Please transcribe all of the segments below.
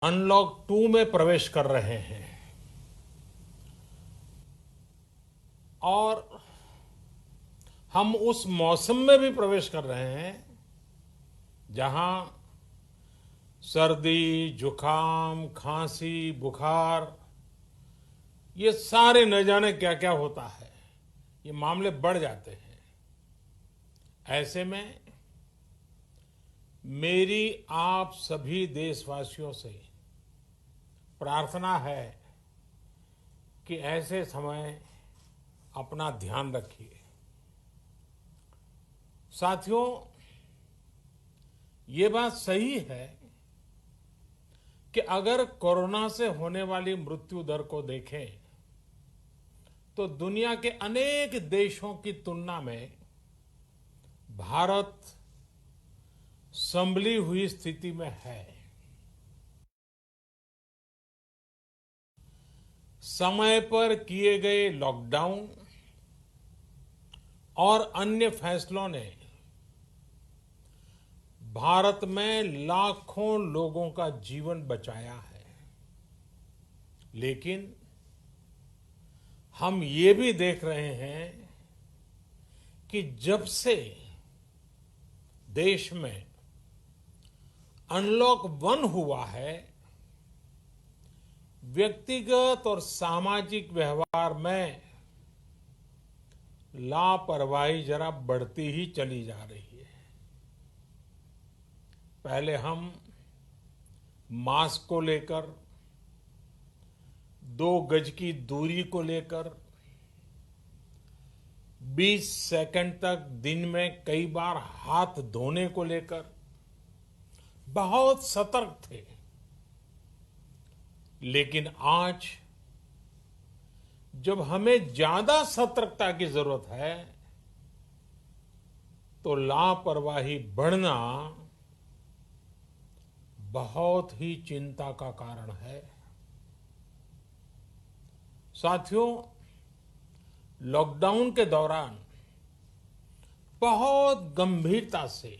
Unlock 2 में प्रवेश कर रहे हैं और हम उस मौसम में भी प्रवेश कर रहे हैं जहां सर्दी, जुकाम, खांसी, बुखार ये सारे न जाने क्या क्या होता है। ये मामले बढ़ जाते हैं। ऐसे में मेरी आप सभी देशवासियों से प्रार्थना है कि ऐसे समय अपना ध्यान रखिए। साथियों, ये बात सही है कि अगर कोरोना से होने वाली मृत्यु दर को देखें तो दुनिया के अनेक देशों की तुलना में भारत संभली हुई स्थिति में है। समय पर किए गए लॉकडाउन और अन्य फैसलों ने भारत में लाखों लोगों का जीवन बचाया है। लेकिन हम ये भी देख रहे हैं कि जब से देश में अनलॉक 1 हुआ है, व्यक्तिगत और सामाजिक व्यवहार में लापरवाही जरा बढ़ती ही चली जा रही है। पहले हम मास्क को लेकर, 2 गज की दूरी को लेकर 20 सेकंड तक दिन में कई बार हाथ धोने को लेकर बहुत सतर्क थे। लेकिन आज जब हमें ज्यादा सतर्कता की जरूरत है तो लापरवाही बढ़ना बहुत ही चिंता का कारण है। साथियों, लॉकडाउन के दौरान बहुत गंभीरता से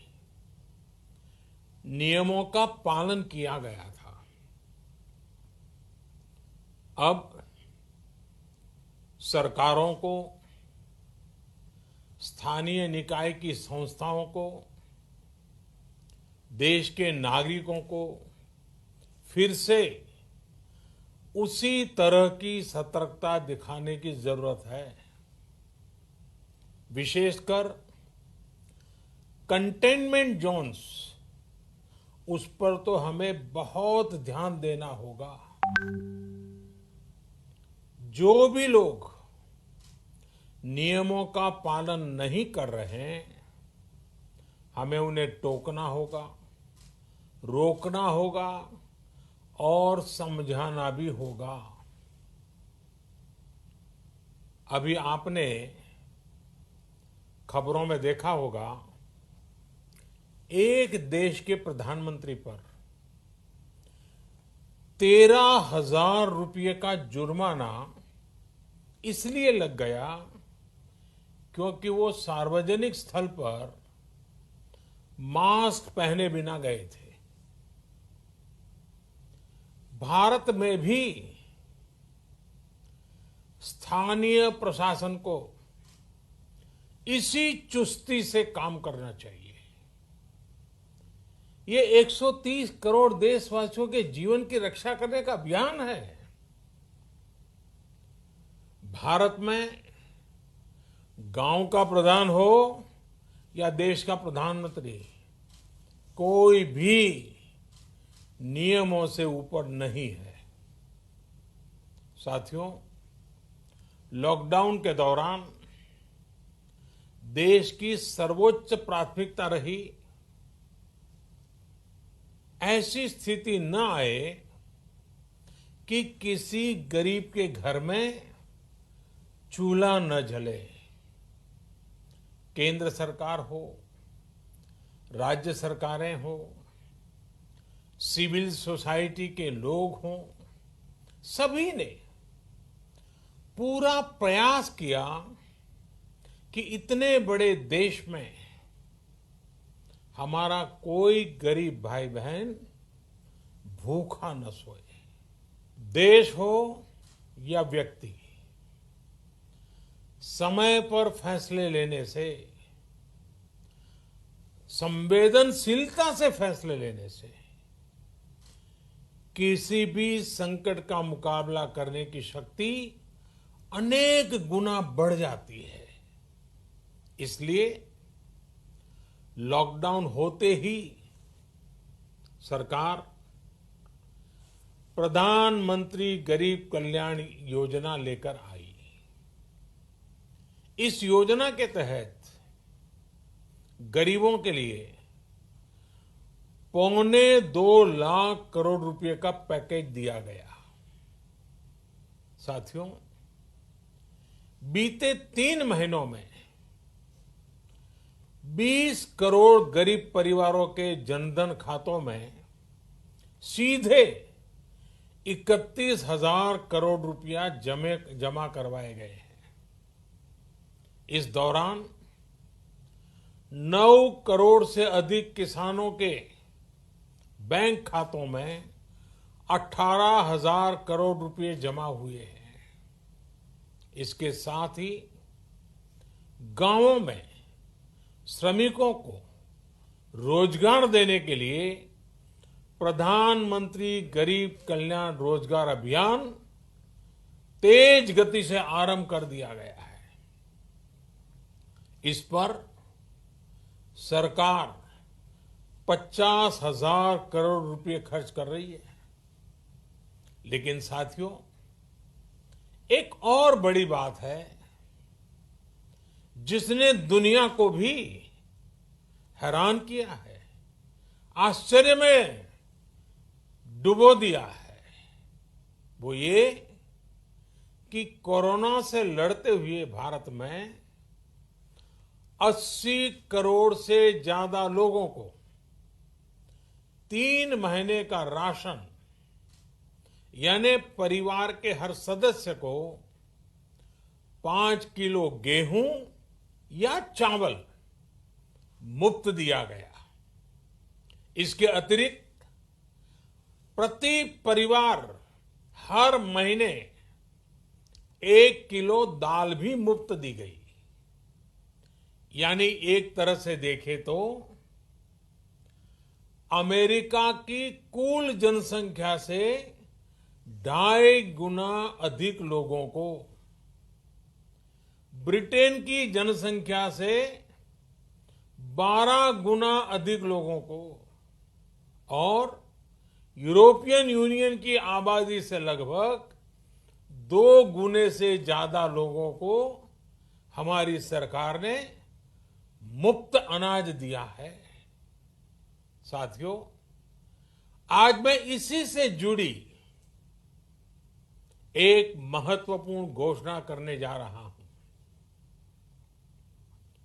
नियमों का पालन किया गया था। अब सरकारों को, स्थानीय निकाय की संस्थाओं को, देश के नागरिकों को फिर से उसी तरह की सतर्कता दिखाने की जरूरत है। विशेषकर कंटेनमेंट जोन्स, उस पर तो हमें बहुत ध्यान देना होगा। जो भी लोग नियमों का पालन नहीं कर रहे हैं, हमें उन्हें टोकना होगा, रोकना होगा और समझाना भी होगा। अभी आपने खबरों में देखा होगा, एक देश के प्रधानमंत्री पर 13,000 रुपये का जुर्माना इसलिए लग गया क्योंकि वो सार्वजनिक स्थल पर मास्क पहने बिना गए थे। भारत में भी स्थानीय प्रशासन को इसी चुस्ती से काम करना चाहिए। ये 130 करोड़ देशवासियों के जीवन की रक्षा करने का अभियान है। भारत में गांव का प्रधान हो या देश का प्रधानमंत्री, कोई भी नियमों से ऊपर नहीं है। साथियों, लॉकडाउन के दौरान देश की सर्वोच्च प्राथमिकता रही ऐसी स्थिति न आए कि किसी गरीब के घर में चूल्हा न जले। केंद्र सरकार हो, राज्य सरकारें हो, सिविल सोसाइटी के लोग हों, सभी ने पूरा प्रयास किया कि इतने बड़े देश में हमारा कोई गरीब भाई बहन भूखा न सोए। देश हो या व्यक्ति, समय पर फैसले लेने से, संवेदनशीलता से फैसले लेने से किसी भी संकट का मुकाबला करने की शक्ति अनेक गुना बढ़ जाती है। इसलिए लॉकडाउन होते ही सरकार प्रधानमंत्री गरीब कल्याण योजना लेकर आई। इस योजना के तहत गरीबों के लिए 2.25 लाख करोड़ रुपए का पैकेज दिया गया। साथियों, बीते 3 महीनों में 20 करोड़ गरीब परिवारों के जनधन खातों में सीधे 31,000 करोड़ रुपया जमा करवाए गए हैं। इस दौरान 9 करोड़ से अधिक किसानों के बैंक खातों में 18,000 करोड़ रुपए जमा हुए हैं। इसके साथ ही गांवों में श्रमिकों को रोजगार देने के लिए प्रधानमंत्री गरीब कल्याण रोजगार अभियान तेज गति से आरंभ कर दिया गया है। इस पर सरकार 50,000 करोड़ रुपए खर्च कर रही है। लेकिन साथियों, एक और बड़ी बात है जिसने दुनिया को भी हैरान किया है, आश्चर्य में डुबो दिया है। वो ये कि कोरोना से लड़ते हुए भारत में 80 करोड़ से ज्यादा लोगों को 3 महीने का राशन, यानी परिवार के हर सदस्य को 5 किलो गेहूं या चावल मुफ्त दिया गया। इसके अतिरिक्त प्रति परिवार हर महीने 1 किलो दाल भी मुफ्त दी गई। यानी एक तरह से देखें तो अमेरिका की कुल जनसंख्या से 2.5 गुना अधिक लोगों को, ब्रिटेन की जनसंख्या से 12 गुना अधिक लोगों को और यूरोपियन यूनियन की आबादी से लगभग 2 गुने से ज्यादा लोगों को हमारी सरकार ने मुफ्त अनाज दिया है। साथियों, आज मैं इसी से जुड़ी एक महत्वपूर्ण घोषणा करने जा रहा हूं।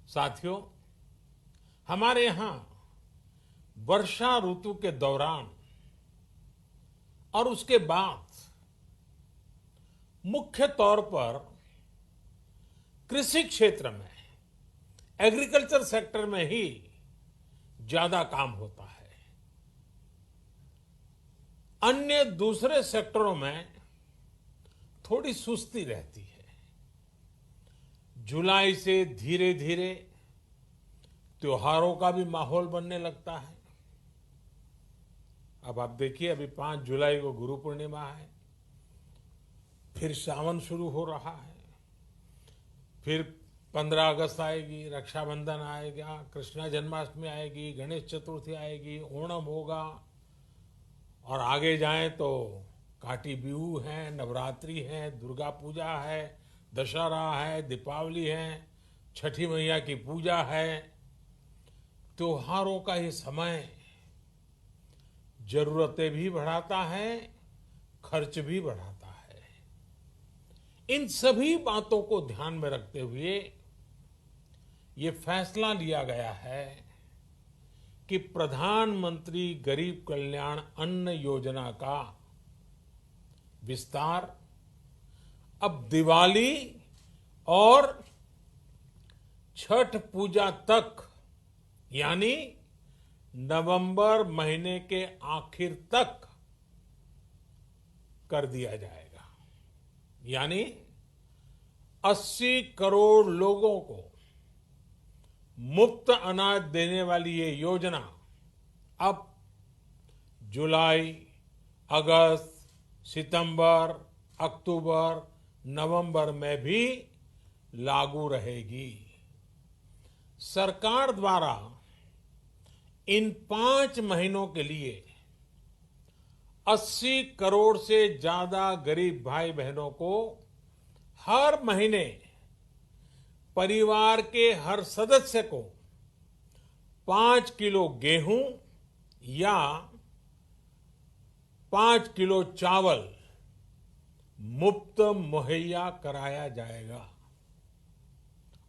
साथियों, हमारे यहां वर्षा ऋतु के दौरान और उसके बाद मुख्य तौर पर कृषि क्षेत्र में, एग्रीकल्चर सेक्टर में ही ज्यादा काम होता है। अन्य दूसरे सेक्टरों में थोड़ी सुस्ती रहती है। जुलाई से धीरे धीरे त्योहारों का भी माहौल बनने लगता है। अब आप देखिए, अभी 5 जुलाई को गुरु पूर्णिमा है, फिर सावन शुरू हो रहा है, फिर 15 अगस्त आएगी, रक्षाबंधन आएगा, कृष्णा जन्माष्टमी आएगी, गणेश चतुर्थी आएगी, ओणम होगा और आगे जाएं तो काटी बिहू है, नवरात्रि है, दुर्गा पूजा है, दशहरा है, दीपावली है, छठी मैया की पूजा है। त्योहारों का ये समय जरूरतें भी बढ़ाता है, खर्च भी बढ़ाता है। इन सभी बातों को ध्यान में रखते हुए ये फैसला लिया गया है कि प्रधानमंत्री गरीब कल्याण अन्न योजना का विस्तार अब दिवाली और छठ पूजा तक, यानी नवंबर महीने के आखिर तक कर दिया जाएगा। यानी 80 करोड़ लोगों को मुफ्त अनाज देने वाली ये योजना अब जुलाई, अगस्त, सितंबर, अक्टूबर, नवंबर में भी लागू रहेगी। सरकार द्वारा इन 5 महीनों के लिए 80 करोड़ से ज्यादा गरीब भाई बहनों को हर महीने परिवार के हर सदस्य को 5 किलो गेहूं या 5 किलो चावल मुफ्त मुहैया कराया जाएगा।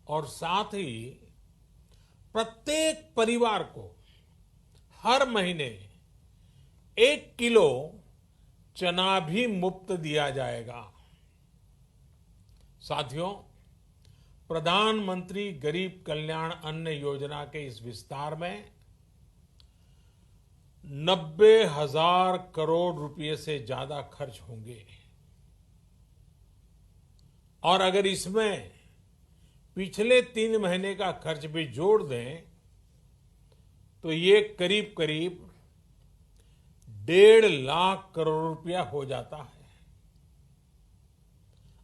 और साथ ही प्रत्येक परिवार को हर महीने 1 किलो चना भी मुफ्त दिया जाएगा। साथियों, प्रधानमंत्री गरीब कल्याण अन्न योजना के इस विस्तार में 90,000 करोड़ रुपए से ज्यादा खर्च होंगे। और अगर इसमें पिछले 3 महीने का खर्च भी जोड़ दें तो ये करीब करीब 1.5 लाख करोड़ रुपया हो जाता है।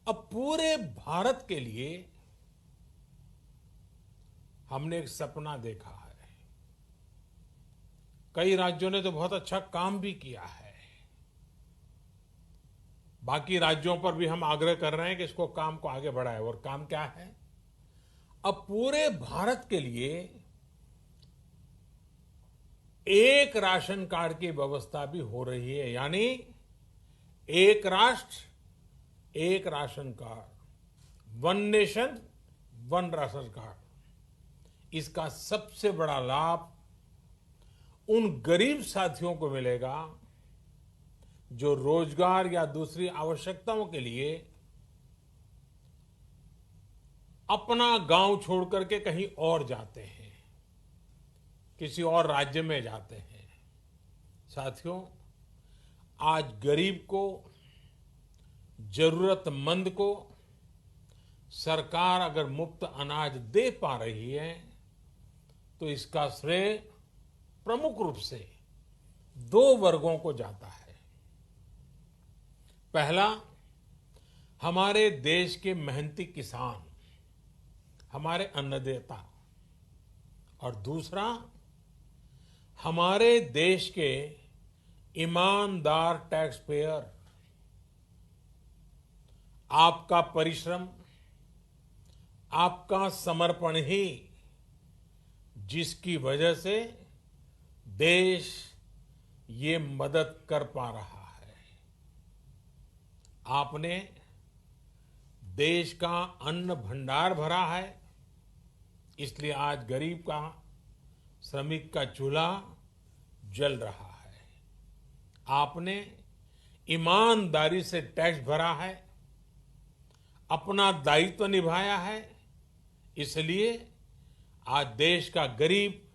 अब पूरे भारत के लिए हमने एक सपना देखा है। कई राज्यों ने तो बहुत अच्छा काम भी किया है। बाकी राज्यों पर भी हम आग्रह कर रहे हैं कि इसको काम को आगे बढ़ाएं। और काम क्या है? अब पूरे भारत के लिए एक राशन कार्ड की व्यवस्था भी हो रही है। यानी एक राष्ट्र एक ration card, one nation one ration card. इसका सबसे बड़ा लाभ उन गरीब साथियों को मिलेगा जो रोजगार या दूसरी आवश्यकताओं के लिए अपना गांव छोड़ करके कहीं और जाते हैं, किसी और राज्य में जाते हैं। साथियों, आज गरीब को, जरूरतमंद को सरकार अगर मुफ्त अनाज दे पा रही है तो इसका श्रेय प्रमुख रूप से 2 वर्गों को जाता है। पहला, हमारे देश के मेहनती किसान, हमारे अन्नदाता। और दूसरा, हमारे देश के ईमानदार टैक्स पेयर। आपका परिश्रम, आपका समर्पण ही जिसकी वजह से देश ये मदद कर पा रहा है। आपने देश का अन्न भंडार भरा है, इसलिए आज गरीब का, श्रमिक का चूल्हा जल रहा है। आपने ईमानदारी से टैक्स भरा है, अपना दायित्व निभाया है, इसलिए आज देश का गरीब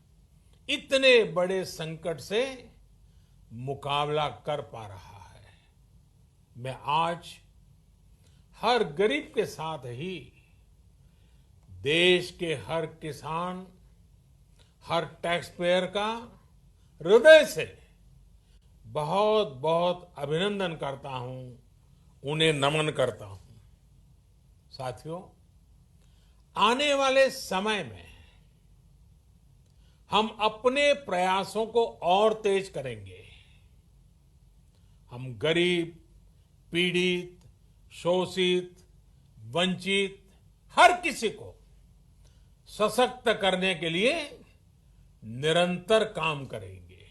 इतने बड़े संकट से मुकाबला कर पा रहा है। मैं आज हर गरीब के साथ ही देश के हर किसान, हर टैक्स पेयर का हृदय से बहुत बहुत अभिनंदन करता हूं, उन्हें नमन करता हूं। साथियों, आने वाले समय में हम अपने प्रयासों को और तेज करेंगे। हम गरीब, पीड़ित, शोषित, वंचित हर किसी को सशक्त करने के लिए निरंतर काम करेंगे।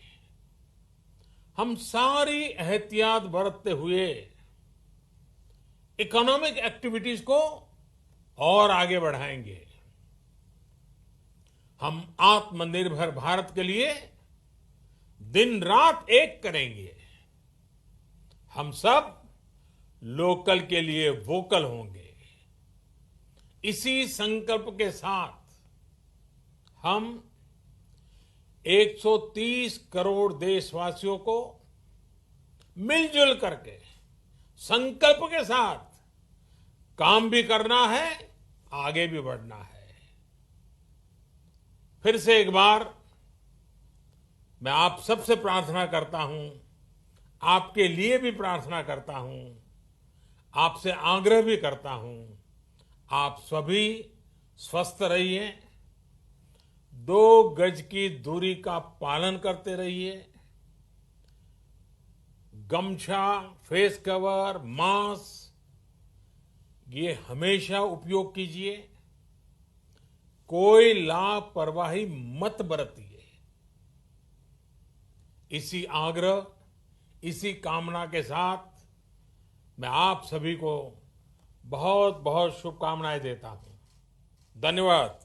हम सारी एहतियात बरतते हुए इकोनॉमिक एक्टिविटीज को और आगे बढ़ाएंगे। हम आत्मनिर्भर भारत के लिए दिन रात एक करेंगे। हम सब लोकल के लिए वोकल होंगे। इसी संकल्प के साथ हम 130 करोड़ देशवासियों को मिलजुल करके संकल्प के साथ काम भी करना है, आगे भी बढ़ना है। फिर से एक बार मैं आप सबसे प्रार्थना करता हूं, आपके लिए भी प्रार्थना करता हूं, आपसे आग्रह भी करता हूं, आप सभी स्वस्थ रहिए, 2 गज की दूरी का पालन करते रहिए, गमछा, फेस कवर, मास्क ये हमेशा उपयोग कीजिए, कोई लापरवाही मत बरतिए। इसी आग्रह, इसी कामना के साथ मैं आप सभी को बहुत बहुत शुभकामनाएं देता हूं। धन्यवाद।